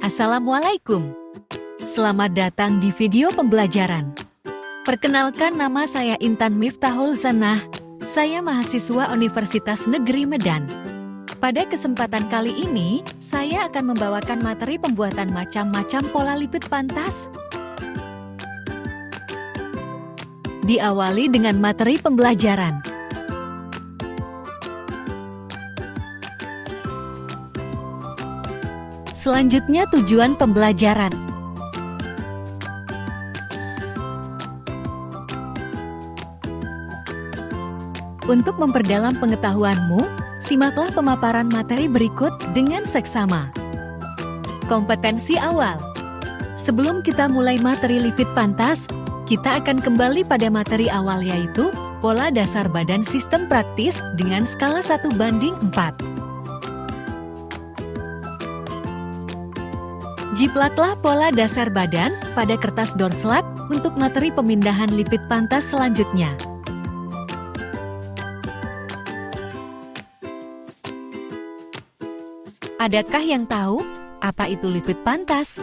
Assalamualaikum. Selamat datang di video pembelajaran. Perkenalkan, nama saya Intan Miftahul Zanah. Saya mahasiswa Universitas Negeri Medan. Pada kesempatan kali ini, saya akan membawakan materi pembuatan macam-macam pola lipid pantas. Diawali dengan materi pembelajaran. Selanjutnya, tujuan pembelajaran. Untuk memperdalam pengetahuanmu, simaklah pemaparan materi berikut dengan seksama. Kompetensi awal. Sebelum kita mulai materi lipid pantas, kita akan kembali pada materi awal, yaitu pola dasar badan sistem praktis dengan skala 1:4. Jiplaklah pola dasar badan pada kertas doorslak untuk materi pemindahan lipid pantas selanjutnya. Adakah yang tahu apa itu lipid pantas?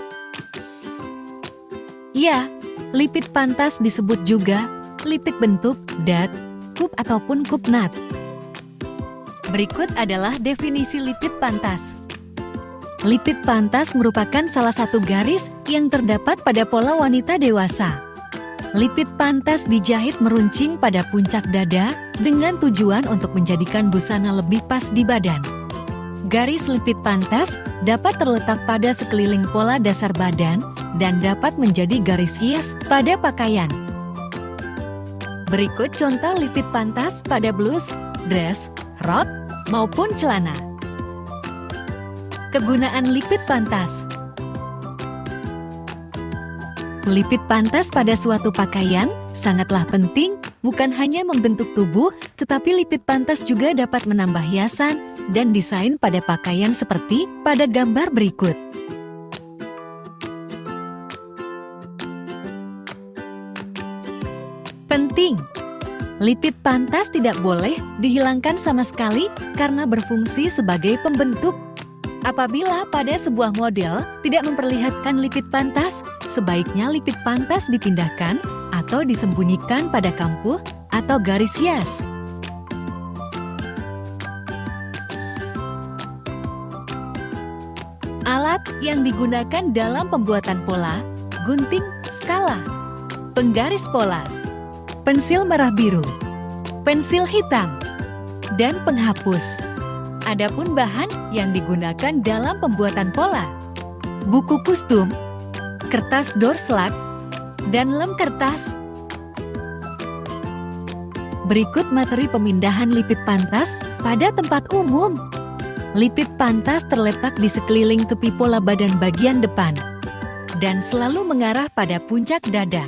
Ya, lipid pantas disebut juga lipid bentuk dat, kup ataupun kupnat. Berikut adalah definisi lipid pantas. Lipid pantas merupakan salah satu garis yang terdapat pada pola wanita dewasa. Lipid pantas dijahit meruncing pada puncak dada dengan tujuan untuk menjadikan busana lebih pas di badan. Garis lipid pantas dapat terletak pada sekeliling pola dasar badan dan dapat menjadi garis hias pada pakaian. Berikut contoh lipid pantas pada blus, dress, rok, maupun celana. Kegunaan lipid pantas. Lipid pantas pada suatu pakaian sangatlah penting, bukan hanya membentuk tubuh, tetapi lipid pantas juga dapat menambah hiasan dan desain pada pakaian seperti pada gambar berikut. Penting. Lipid pantas tidak boleh dihilangkan sama sekali karena berfungsi sebagai pembentuk. Apabila pada sebuah model tidak memperlihatkan lipid pantas, sebaiknya lipid pantas dipindahkan atau disembunyikan pada kampuh atau garis hias. Alat yang digunakan dalam pembuatan pola: gunting, skala, penggaris pola, pensil merah biru, pensil hitam, dan penghapus. Adapun bahan yang digunakan dalam pembuatan pola: buku kustum, kertas doorslak, dan lem kertas. Berikut materi pemindahan lipid pantas pada tempat umum. Lipid pantas terletak di sekeliling tepi pola badan bagian depan dan selalu mengarah pada puncak dada.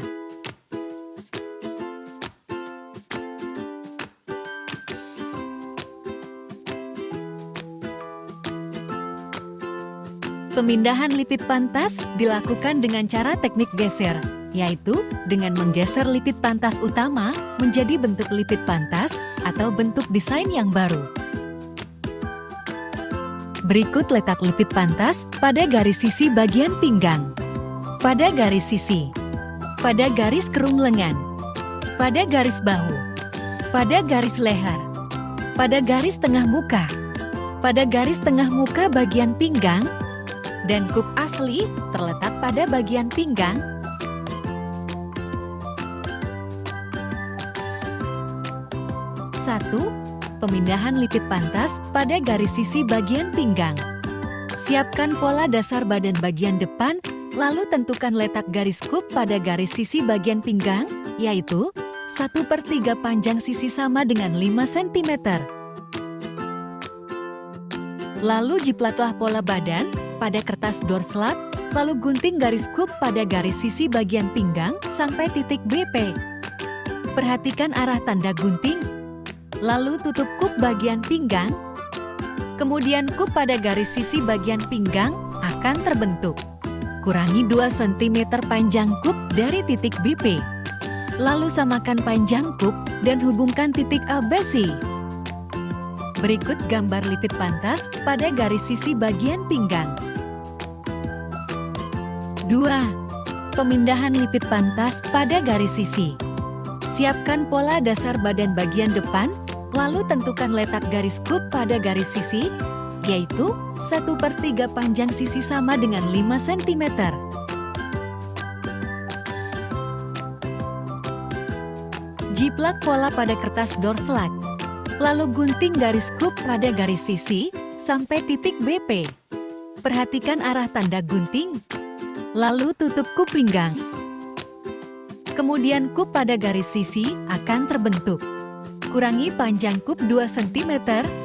Pemindahan lipid pantas dilakukan dengan cara teknik geser, yaitu dengan menggeser lipid pantas utama menjadi bentuk lipid pantas atau bentuk desain yang baru. Berikut letak lipid pantas pada garis sisi bagian pinggang, pada garis sisi, pada garis kerung lengan, pada garis bahu, pada garis leher, pada garis tengah muka, pada garis tengah muka bagian pinggang, dan kup asli terletak pada bagian pinggang. Satu, pemindahan lipid pantas pada garis sisi bagian pinggang. Siapkan pola dasar badan bagian depan, lalu tentukan letak garis kup pada garis sisi bagian pinggang, yaitu 1/3 panjang sisi sama dengan 5 cm. Lalu jiplaklah pola badan pada kertas doorslak, lalu gunting garis kup pada garis sisi bagian pinggang sampai titik BP. Perhatikan arah tanda gunting. Lalu tutup kup bagian pinggang. Kemudian kup pada garis sisi bagian pinggang akan terbentuk. Kurangi 2 cm panjang kup dari titik BP. Lalu samakan panjang kup dan hubungkan titik ABC. Berikut gambar lipid pantas pada garis sisi bagian pinggang. 2. Pemindahan lipit pantas pada garis sisi. Siapkan pola dasar badan bagian depan, lalu tentukan letak garis kup pada garis sisi, yaitu 1/3 panjang sisi sama dengan 5 cm. Jiplak pola pada kertas doorslak, lalu gunting garis kup pada garis sisi sampai titik BP. Perhatikan arah tanda gunting, lalu tutup kup pinggang. Kemudian kup pada garis sisi akan terbentuk. Kurangi panjang kup 2 cm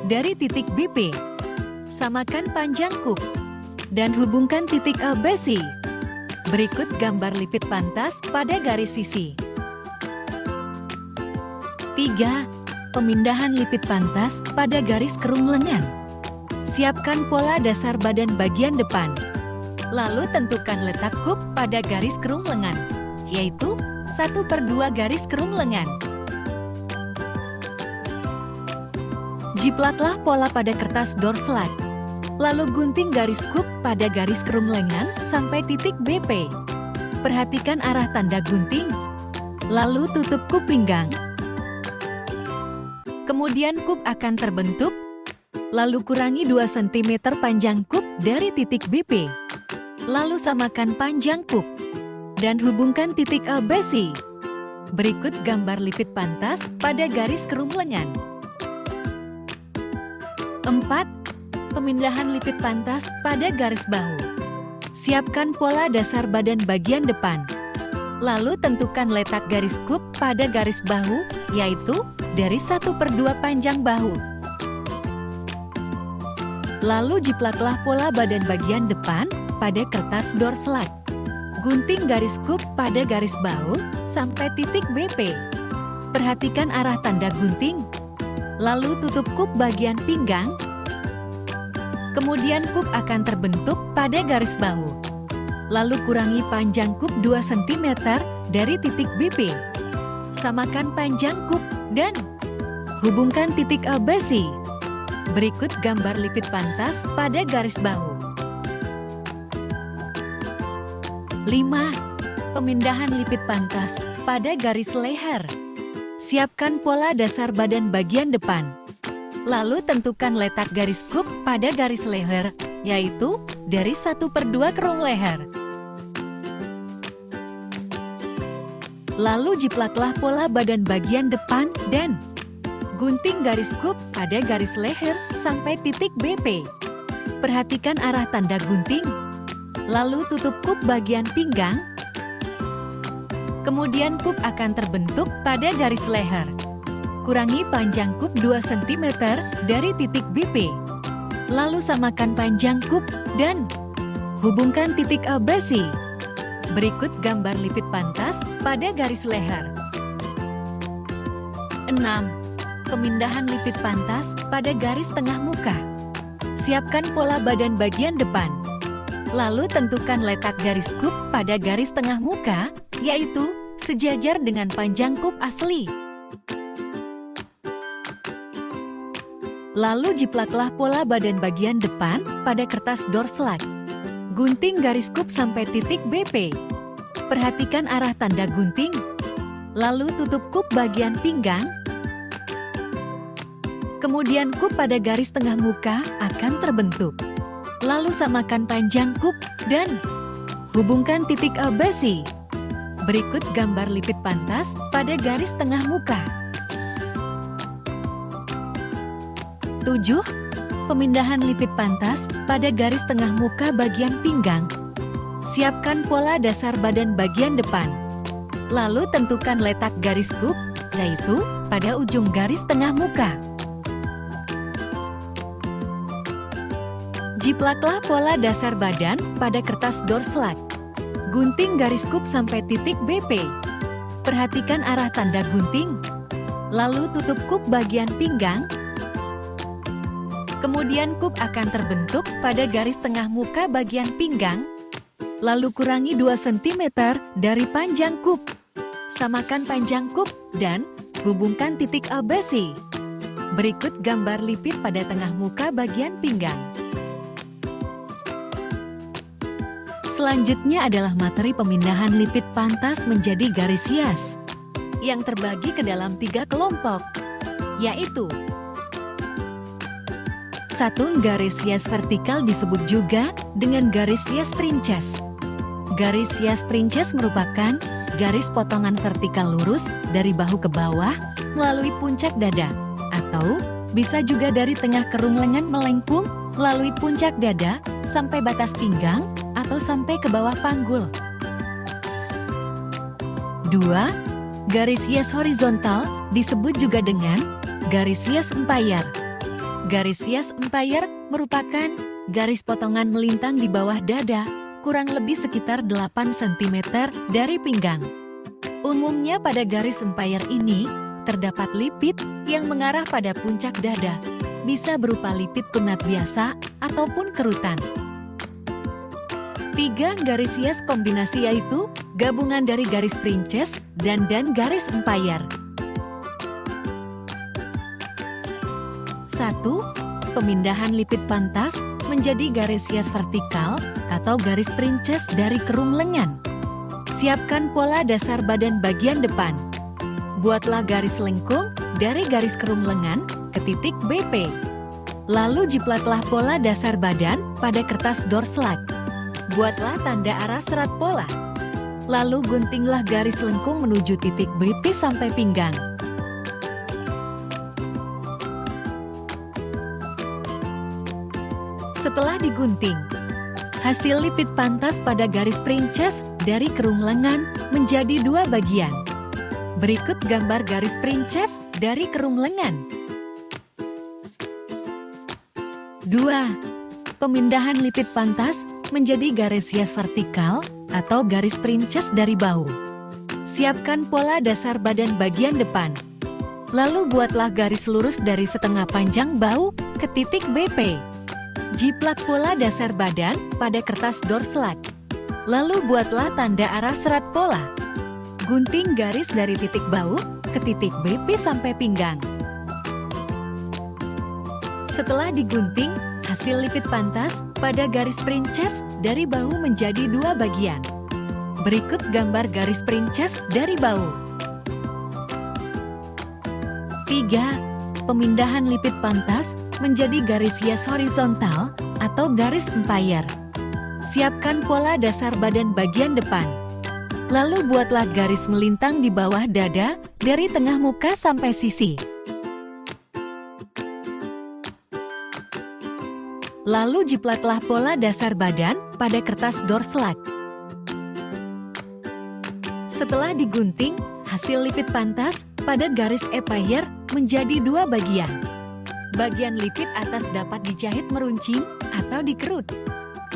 dari titik BP. Samakan panjang kup dan hubungkan titik ABC. Berikut gambar lipit pantas pada garis sisi. 3. Pemindahan lipit pantas pada garis kerung lengan. Siapkan pola dasar badan bagian depan. Lalu tentukan letak kup pada garis kerung lengan, yaitu 1/2 garis kerung lengan. Jiplaklah pola pada kertas doorslak, lalu gunting garis kup pada garis kerung lengan sampai titik BP. Perhatikan arah tanda gunting, lalu tutup kup pinggang. Kemudian kup akan terbentuk, lalu kurangi 2 cm panjang kup dari titik BP. Lalu samakan panjang kup dan hubungkan titik ABC. Berikut gambar lipit pantas pada garis kerung lengan. 4. Pemindahan lipit pantas pada garis bahu. Siapkan pola dasar badan bagian depan. Lalu tentukan letak garis kup pada garis bahu, yaitu dari 1/2 panjang bahu. Lalu jiplaklah pola badan bagian depan pada kertas doorslak. Gunting garis kup pada garis bahu sampai titik BP. Perhatikan arah tanda gunting, lalu tutup kup bagian pinggang. Kemudian kup akan terbentuk pada garis bahu. Lalu kurangi panjang kup 2 cm dari titik BP. Samakan panjang kup dan hubungkan titik ABC. Berikut gambar lipit pantas pada garis bahu. 5. Pemindahan lipit pantas pada garis leher. Siapkan pola dasar badan bagian depan. Lalu tentukan letak garis kup pada garis leher, yaitu dari 1/2 kerung leher. Lalu jiplaklah pola badan bagian depan dan gunting garis kup pada garis leher sampai titik BP. Perhatikan arah tanda gunting, lalu tutup kup bagian pinggang. Kemudian kup akan terbentuk pada garis leher. Kurangi panjang kup 2 cm dari titik BP. Lalu samakan panjang kup dan hubungkan titik ABC. Berikut gambar lipit pantas pada garis leher. 6. Pemindahan lipit pantas pada garis tengah muka. Siapkan pola badan bagian depan. Lalu tentukan letak garis kup pada garis tengah muka, yaitu sejajar dengan panjang kup asli. Lalu jiplaklah pola badan bagian depan pada kertas doorslak. Gunting garis kup sampai titik BP. Perhatikan arah tanda gunting, lalu tutup kup bagian pinggang. Kemudian kup pada garis tengah muka akan terbentuk. Lalu samakan panjang kup dan hubungkan titik ABC. Berikut gambar lipit pantas pada garis tengah muka. 7. Pemindahan lipit pantas pada garis tengah muka bagian pinggang. Siapkan pola dasar badan bagian depan. Lalu tentukan letak garis kup, yaitu pada ujung garis tengah muka. Jiplaklah pola dasar badan pada kertas doorslak. Gunting garis kup sampai titik BP. Perhatikan arah tanda gunting, lalu tutup kup bagian pinggang. Kemudian kup akan terbentuk pada garis tengah muka bagian pinggang. Lalu kurangi 2 cm dari panjang kup. Samakan panjang kup dan hubungkan titik ABC. Berikut gambar lipit pada tengah muka bagian pinggang. Selanjutnya adalah materi pemindahan lipid pantas menjadi garis hias, yang terbagi ke dalam 3 kelompok, yaitu 1. Garis hias vertikal disebut juga dengan garis hias princess. Garis hias princess merupakan garis potongan vertikal lurus dari bahu ke bawah melalui puncak dada, atau bisa juga dari tengah kerung lengan melengkung melalui puncak dada sampai batas pinggang atau sampai ke bawah panggul. 2. Garis hias horizontal disebut juga dengan garis hias empire. Garis hias empire merupakan garis potongan melintang di bawah dada, kurang lebih sekitar 8 cm dari pinggang. Umumnya pada garis empire ini, terdapat lipid yang mengarah pada puncak dada, bisa berupa lipid kunat biasa ataupun kerutan. 3. Garis hias kombinasi yaitu gabungan dari garis princess dan garis empire. 1. Pemindahan lipid pantas menjadi garis hias vertikal atau garis princess dari kerung lengan. Siapkan pola dasar badan bagian depan. Buatlah garis lengkung dari garis kerung lengan ke titik BP. Lalu jiplatlah pola dasar badan pada kertas doorslug. Buatlah tanda arah serat pola. Lalu guntinglah garis lengkung menuju titik BP sampai pinggang. Setelah digunting, hasil lipid pantas pada garis princess dari kerung lengan menjadi 2 bagian. Berikut gambar garis princess dari kerung lengan. 2. Pemindahan lipid pantas menjadi garis hias vertikal atau garis princess dari bahu. Siapkan pola dasar badan bagian depan. Lalu buatlah garis lurus dari setengah panjang bahu ke titik BP. Jiplat pola dasar badan pada kertas doorslug. Lalu buatlah tanda arah serat pola. Gunting garis dari titik bahu ke titik BP sampai pinggang. Setelah digunting, hasil lipid pantas pada garis princess dari bahu menjadi 2 bagian. Berikut gambar garis princess dari bahu. 3. Pemindahan lipid pantas menjadi garis hias horizontal atau garis empire. Siapkan pola dasar badan bagian depan. Lalu buatlah garis melintang di bawah dada dari tengah muka sampai sisi. Lalu jiplatlah pola dasar badan pada kertas doorslug. Setelah digunting, hasil lipid pantas pada garis empire menjadi 2 bagian. Bagian lipid atas dapat dijahit meruncing atau dikerut.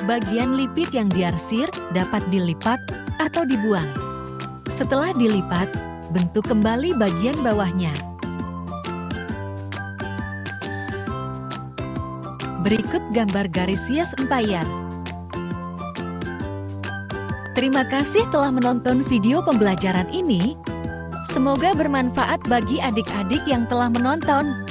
Bagian lipid yang diarsir dapat dilipat atau dibuang. Setelah dilipat, bentuk kembali bagian bawahnya. Berikut gambar garis hias empire. Terima kasih telah menonton video pembelajaran ini. Semoga bermanfaat bagi adik-adik yang telah menonton.